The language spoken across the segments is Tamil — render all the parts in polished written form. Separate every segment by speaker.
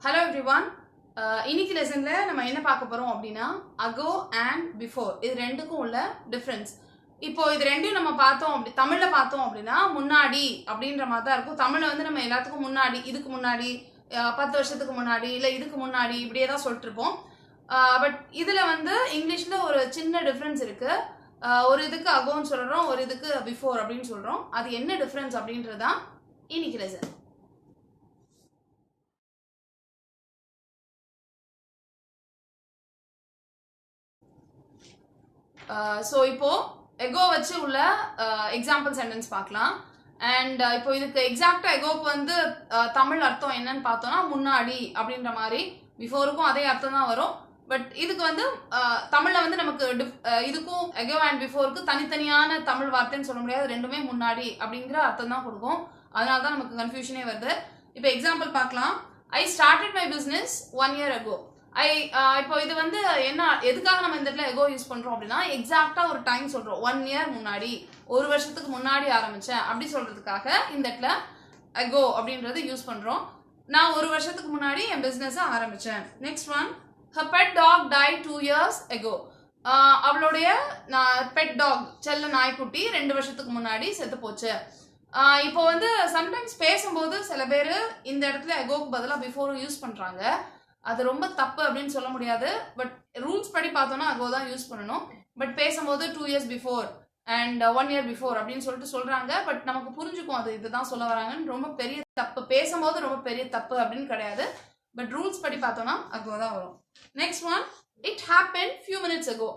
Speaker 1: Hello everyone. இன்னைக்கு லெசன்ல நம்ம என்ன பார்க்க போறோம் அப்படினா ago and before இது ரெண்டுக்கும் உள்ள டிஃபரன்ஸ். இப்போ இது ரெண்டையும் நம்ம பார்த்தோம் அப்படி தமிழ்ல பார்த்தோம் அப்படினா முன்னாடி அப்படின்ற மாதிரி தான் இருக்கும். தமிழ்ல வந்து நம்ம எல்லாத்துக்கும் முன்னாடி, இதுக்கு முன்னாடி, 10 வருஷத்துக்கு முன்னாடி இல்ல இதுக்கு முன்னாடி இப்படியே தான் சொல்லிட்டு இருப்போம். பட் இதுல வந்து இங்கிலீஷ்ல ஒரு சின்ன டிஃபரன்ஸ் இருக்கு. ஒரு இதுக்கு agoன்னு சொல்றோம், ஒரு இதுக்கு before அப்படினு சொல்றோம். அது என்ன டிஃபரன்ஸ் அப்படின்றது தான் இன்னைக்கு லெசன். ஸோ இப்போ எகோ வச்சு உள்ள எக்ஸாம்பிள் சென்டென்ஸ் பார்க்கலாம். அண்ட் இப்போ இதுக்கு எக்ஸாக்டா எகோக்கு வந்து தமிழ் அர்த்தம் என்னன்னு பார்த்தோம்னா முன்னாடி அப்படின்ற மாதிரி, பிஃபோருக்கும் அதே அர்த்தம் தான் வரும். பட் இதுக்கு வந்து தமிழ்ல வந்து நமக்கு இதுக்கும் எகோ அண்ட் பிஃபோருக்கு தனித்தனியான தமிழ் வார்த்தைன்னு சொல்ல முடியாது, ரெண்டுமே முன்னாடி அப்படிங்கிற அர்த்தம் தான் கொடுக்கும். அதனால தான் நமக்கு கன்ஃபியூஷனே வருது. இப்போ எக்ஸாம்பிள் பார்க்கலாம். I started my business 1 year ago. இப்போ இது வந்து என்ன, எதுக்காக நம்ம இந்த இடத்துல எகோ யூஸ் பண்றோம் அப்படின்னா எக்ஸாக்டா ஒரு டைம் சொல்றோம். 1 year முன்னாடி, ஒரு வருஷத்துக்கு முன்னாடி ஆரம்பிச்சேன் அப்படி சொல்றதுக்காக இந்த இடத்துல எகோ அப்படின்றது யூஸ் பண்றோம். நான் ஒரு வருஷத்துக்கு முன்னாடி என் பிசினஸ் ஆரம்பிச்சேன். Next one, her pet dog died 2 years ago. அவளுடைய பெட் டாக் செல்ல நாய்க்குட்டி 2 வருஷத்துக்கு முன்னாடி செத்து போச்சு. இப்போ வந்து சம்டைம்ஸ் பேசும்போது சில பேர் இந்த இடத்துல எகோக்கு பதிலாக பிஃபோரும் யூஸ் பண்றாங்க. அது ரொம்ப தப்பு அப்படின்னு சொல்ல முடியாது. பட் ரூல்ஸ் படி பார்த்தோம்னா அகோ தான் யூஸ் பண்ணணும். பட் பேசும்போது 2 years before and 1 year before அப்படின்னு சொல்லிட்டு சொல்றாங்க. பட் நமக்கு புரிஞ்சுக்கும் அது இதுதான் சொல்ல வராங்கன்னு. ரொம்ப பெரிய தப்பு, பேசும்போது ரொம்ப பெரிய தப்பு அப்படின்னு கிடையாது. பட் ரூல்ஸ் படி பார்த்தோம்னா அகோ தான் வரும். Next one, it happen few minutes ago.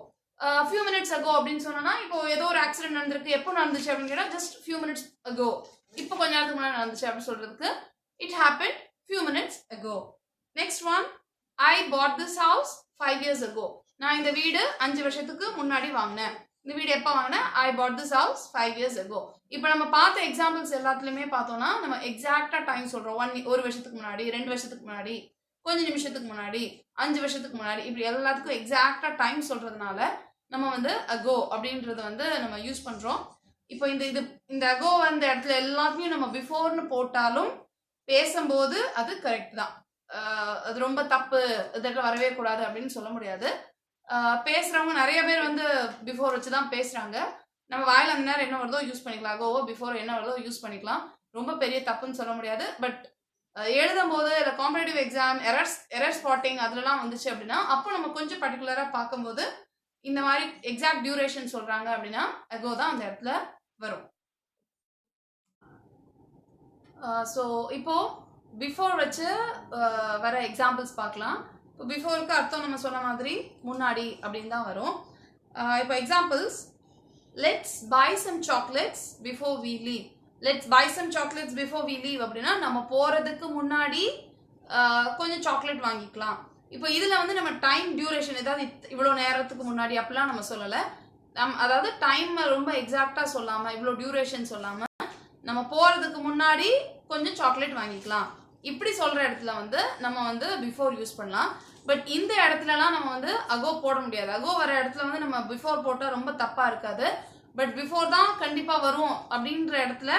Speaker 1: Few minutes ago அப்படின்னு சொன்னா இப்போ ஏதோ ஒரு ஆக்சிடென்ட் நடந்திருக்கு, எப்போ நடந்துச்சு அப்படின்னு கேட்டால் ஜஸ்ட் ஃபியூ மினிட்ஸ் அகோ, இப்போ கொஞ்ச நேரத்துக்கு முன்னாடி நடந்துச்சு அப்படின்னு சொல்றதுக்கு it happen few minutes ago. Next one, I bought this house 5 years ago. நான் இந்த வீடு 5 வருஷத்துக்கு முன்னாடி வாங்கினேன். இந்த வீடு எப்போ வாங்கினேன்? I bought this house 5 years ago. இப்போ நம்ம பார்த்த எக்ஸாம்பிள்ஸ் எல்லாத்துலயுமே பார்த்தோம்னா நம்ம எக்ஸாக்டா டைம் சொல்றோம். ஒரு வருஷத்துக்கு முன்னாடி, 2 வருஷத்துக்கு முன்னாடி, கொஞ்சம் நிமிஷத்துக்கு முன்னாடி, 5 வருஷத்துக்கு முன்னாடி, இப்படி எல்லாத்துக்கும் எக்ஸாக்டா டைம் சொல்றதுனால நம்ம வந்து ago அப்படின்றத வந்து நம்ம யூஸ் பண்றோம். இப்போ இந்த ago அந்த இடத்துல எல்லாத்தையும் நம்ம பிஃபோர்னு போட்டாலும் பேசும்போது அது கரெக்ட் தான். அது ரொம்ப தப்பு, இதெல்லாம் வரவே கூடாது அப்படின்னு சொல்ல முடியாது. பேசுறவங்க நிறைய பேர் வந்து பிஃபோர் வச்சு தான் பேசுறாங்க. நம்ம வாயில அந்த நேரம் என்ன வருதோ யூஸ் பண்ணிக்கலாம், அகோவோ பிஃபோர் என்ன வருதோ யூஸ் பண்ணிக்கலாம். ரொம்ப பெரிய தப்புன்னு சொல்ல முடியாது. பட் எழுதும் போது இல்லை காம்படிட்டிவ் எக்ஸாம் எரர் ஸ்பாட்டிங் அதுலலாம் வந்துச்சு அப்படின்னா அப்போ நம்ம கொஞ்சம் பர்டிகுலரா பார்க்கும்போது இந்த மாதிரி எக்ஸாக்ட் டியூரேஷன் சொல்றாங்க அப்படின்னா அகோ தான் அந்த இடத்துல வரும். ஸோ இப்போ பிஃபோர் வச்சு வர எக்ஸாம்பிள்ஸ் பார்க்கலாம். இப்போ பிஃபோருக்கு அர்த்தம் நம்ம சொன்ன மாதிரி முன்னாடி அப்படின்னு தான் வரும். இப்போ examples, let's buy some chocolates before we leave. Let's buy some chocolates before we leave அப்படின்னா நம்ம போகிறதுக்கு முன்னாடி கொஞ்சம் சாக்லேட் வாங்கிக்கலாம். இப்போ இதில் வந்து நம்ம டைம் டியூரேஷன் ஏதாவது இவ்வளோ நேரத்துக்கு முன்னாடி அப்படிலாம் நம்ம சொல்லலை. அதாவது டைம் ரொம்ப எக்ஸாக்டாக சொல்லாமல், இவ்வளோ டியூரேஷன் சொல்லாமல் நம்ம போகிறதுக்கு முன்னாடி கொஞ்சம் சாக்லேட் வாங்கிக்கலாம் இப்படி சொல்ற இடத்துல வந்து நம்ம வந்து பிஃபோர் யூஸ் பண்ணலாம். பட் இந்த இடத்துலலாம் நம்ம வந்து அகோ போட முடியாது. அகோ வர இடத்துல வந்து நம்ம பிஃபோர் போட்டால் ரொம்ப தப்பா இருக்காது. பட் பிஃபோர் தான் கண்டிப்பா வரும் அப்படின்ற இடத்துல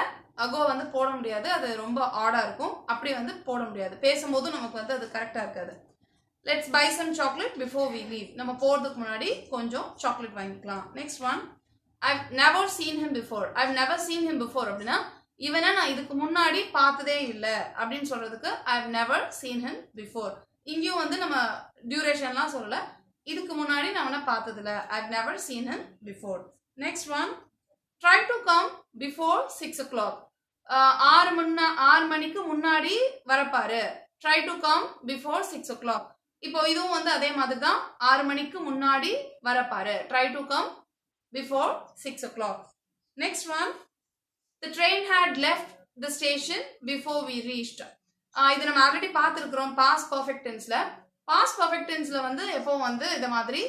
Speaker 1: அகோ வந்து போட முடியாது, அது ரொம்ப ஆடா இருக்கும். அப்படி வந்து போட முடியாது, பேசும்போது நமக்கு வந்து அது கரெக்டா இருக்காது. Let's buy some chocolate before we leave, நம்ம போறதுக்கு முன்னாடி கொஞ்சம் சாக்லேட் வாங்கிக்கலாம். Next one, I've never seen him before. I've never seen him before அப்படின்னா இவனை நான் இதுக்கு முன்னாடி பார்த்ததே இல்லை அப்படின்னு சொல்றதுக்கு I've never seen him before. இங்கேயும் வந்து நம்ம டியூரேஷன்லாம் சொல்லல, இதுக்கு முன்னாடி நான் அவனை பார்த்ததில்ல, I've never seen him before. Next one, try to come before 6 o'clock. 6 மணிக்கு முன்னாடி வரப்பாரு. Try to come before 6 o'clock. இப்போ இதுவும் வந்து அதே மாதிரி தான், 6 மணிக்கு முன்னாடி வரப்பாரு. Try to come before 6 o'clock. Next one, the train had left the station before we reached. இது நம்ம ஆல்ரெடி பார்த்துருக்கிறோம் பாஸ்ட் பர்ஃபெக்ட் டென்ஸ்ல. பாஸ்ட் பர்ஃபெக்ட் டென்ஸ்ல வந்து எப்போ வந்து இந்த மாதிரி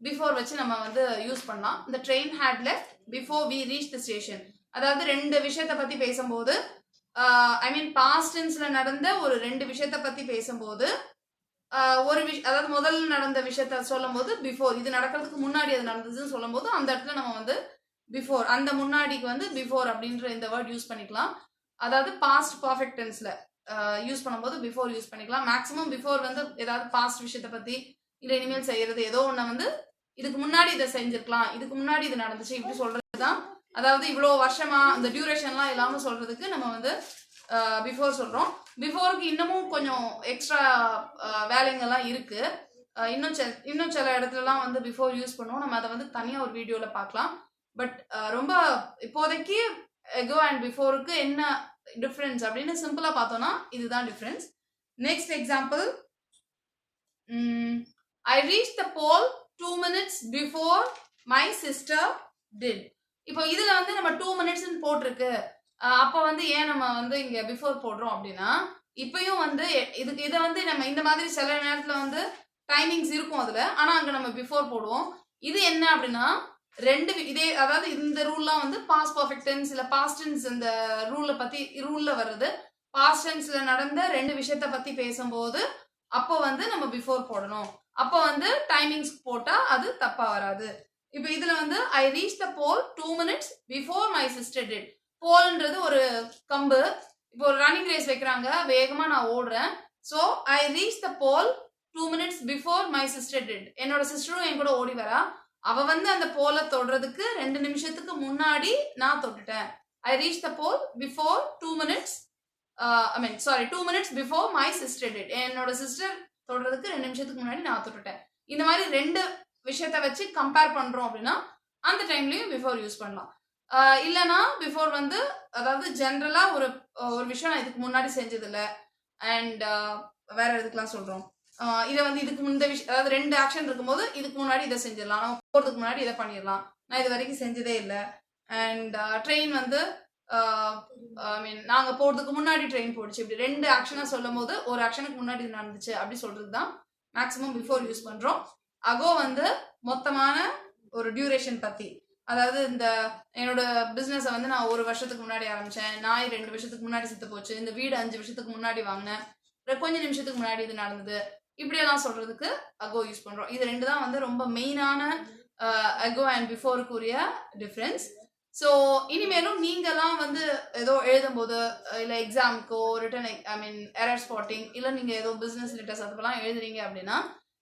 Speaker 1: பிஃபோர் வச்சு நம்ம வந்து யூஸ் பண்ணலாம். the train had left before we reached the station. அதாவது 2 விஷயத்தை பத்தி பேசும்போது, ஐ மீன் பாஸ்ட் டென்ஸ்ல நடந்த ஒரு 2 விஷயத்தை பத்தி பேசும்போது அதாவது முதல்ல நடந்த விஷயத்த சொல்லும் போது பிஃபோர், இது நடக்கிறதுக்கு முன்னாடி அது நடந்ததுன்னு சொல்லும் போது அந்த இடத்துல நம்ம வந்து பிஃபோர், அந்த முன்னாடிக்கு வந்து பிஃபோர் அப்படின்ற இந்த வேர்ட் யூஸ் பண்ணிக்கலாம். அதாவது பாஸ்ட் பர்ஃபெக்ட் டென்ஸ்ல யூஸ் பண்ணும்போது பிஃபோர் யூஸ் பண்ணிக்கலாம். மேக்ஸிமம் பிஃபோர் வந்து ஏதாவது பாஸ்ட் விஷயத்தை பற்றி இல்லை இனிமேல் செய்கிறது ஏதோ ஒன்று வந்து இதுக்கு முன்னாடி இதை செஞ்சிருக்கலாம், இதுக்கு முன்னாடி இது நடந்துச்சு இப்படி சொல்கிறது தான். அதாவது இவ்வளோ வருஷமா அந்த டியூரேஷன்லாம் இல்லாமல் சொல்கிறதுக்கு நம்ம வந்து பிஃபோர் சொல்கிறோம். பிஃபோருக்கு இன்னமும் கொஞ்சம் எக்ஸ்ட்ரா வேலைங்கள்லாம் இருக்குது. இன்னும் சில இடத்துலலாம் வந்து பிஃபோர் யூஸ் பண்ணுவோம். நம்ம அதை வந்து தனியாக ஒரு வீடியோவில் பார்க்கலாம். பட் ரொம்ப இப்போதைக்கு எகோ அண்ட் பிஃபோருக்கு என்ன டிஃப்ரென்ஸ் அப்படின்னு சிம்பிளா பார்த்தோம்னா இதுதான் difference. Next example, I reach the pole 2 minutes before my sister did. இப்போ இதுல வந்து நம்ம 2 minutes போட்டிருக்கு. அப்போ வந்து ஏன் நம்ம வந்து இங்க பிஃபோர் போடுறோம் அப்படின்னா, இப்பயும் வந்து இதை வந்து நம்ம இந்த மாதிரி சில நேரத்துல வந்து டைமிங்ஸ் இருக்கும் அதுல, ஆனா அங்க நம்ம பிஃபோர் போடுவோம். இது என்ன அப்படின்னா இதே, அதாவது இந்த ரூல்லாம் வந்து பாஸ்ட் பர்ஃபெக்ட் டென்ஸ் இல்ல பாஸ்ட் டென்ஸ் இந்த ரூல்ல வருது. பாஸ்ட் டென்ஸ்ல நடந்த 2 விஷயத்தை பத்தி பேசும்போது அப்போ வந்து நம்ம பிஃபோர் போடணும். அப்போ வந்து டைமிங்ஸ் போட்டா அது தப்பா வராது. இப்போ இதுல வந்து I reach the pole 2 minutes before my sister did. போல்ன்றது ஒரு கம்பு. இப்போ ஒரு ரன்னிங் ரேஸ் வைக்கிறாங்க, வேகமா நான் ஓடுறேன். So I reach the pole 2 minutes before my sister did. என்னோட சிஸ்டரும் என் கூட ஓடி வரா. அவ வந்து அந்த போலை தொடுறதுக்கு 2 நிமிஷத்துக்கு முன்னாடி நான் தொட்டுட்டேன். I reach the pole before 2 minutes 2 minutes before my sister did. என்னோட சிஸ்டர் தொடுறதுக்கு 2 நிமிஷத்துக்கு முன்னாடி நான் தொட்டுட்டேன். இந்த மாதிரி 2 விஷயத்தை வச்சு கம்பேர் பண்றோம் அப்படின்னா அந்த டைம்லயும் பிஃபோர் யூஸ் பண்ணலாம். இல்லைன்னா பிஃபோர் வந்து அதாவது ஜென்ரலா ஒரு விஷயம் நான் இதுக்கு முன்னாடி செஞ்சதில்லை அண்ட் வேற எதுக்கெல்லாம் சொல்றோம், இதை வந்து இதுக்கு முந்த விஷயம், அதாவது 2 ஆக்ஷன் இருக்கும்போது இதுக்கு முன்னாடி இதை செஞ்சிடலாம், நம்ம போகிறதுக்கு முன்னாடி இதை பண்ணிடலாம், நான் இது வரைக்கும் செஞ்சதே இல்லை. அண்ட் ட்ரெயின் வந்து நாங்கள் போகிறதுக்கு முன்னாடி ட்ரெயின் போடுச்சு. இப்படி 2 ஆக்ஷனாக சொல்லும் போது ஒரு ஆக்ஷனுக்கு முன்னாடி இது நடந்துச்சு அப்படி சொல்றது தான் மேக்ஸிமம் பிஃபோர் யூஸ் பண்ணுறோம். அகோ வந்து மொத்தமான ஒரு டியூரேஷன் பற்றி, அதாவது இந்த என்னோட பிஸ்னஸை வந்து நான் 1 வருஷத்துக்கு முன்னாடி ஆரம்பித்தேன், நாய் 2 வருஷத்துக்கு முன்னாடி செத்து போச்சு, இந்த வீடு 5 வருஷத்துக்கு முன்னாடி வாங்கினேன், கொஞ்ச நிமிஷத்துக்கு முன்னாடி இது நடந்தது, இப்படியெல்லாம் சொல்றதுக்கு அகோ யூஸ் பண்றோம். இது 2 தான் வந்து ரொம்ப மெயினான அகோ அண்ட் பிஃபோருக்குரிய டிஃப்ரென்ஸ். ஸோ இனிமேலும் நீங்கெல்லாம் வந்து ஏதோ எழுதும்போது இல்லை எக்ஸாமுக்கோ ரிட்டன் எரர் ஸ்பாட்டிங் இல்லை நீங்கள் ஏதோ பிஸ்னஸ் லெட்டர்ஸ் அதுக்கெல்லாம் எழுதுறீங்க அப்படின்னா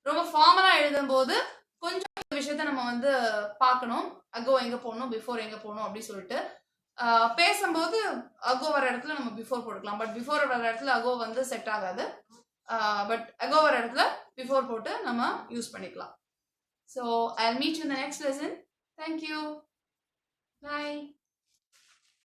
Speaker 1: ரொம்ப ஃபார்மலாக எழுதும்போது கொஞ்சம் இந்த விஷயத்த நம்ம வந்து பார்க்கணும். அகோ எங்கே போகணும், பிஃபோர் எங்கே போகணும் அப்படின்னு சொல்லிட்டு பேசும்போது அகோ வர இடத்துல நம்ம பிஃபோர் போட்டுக்கலாம். பட் பிஃபோர் வர இடத்துல அகோ வந்து செட் ஆகாது. பட் அகோ வர இடத்துல பிஃபோர் போட்டு நம்ம யூஸ் பண்ணிக்கலாம். So I'll meet you in the next lesson. Thank you. Bye.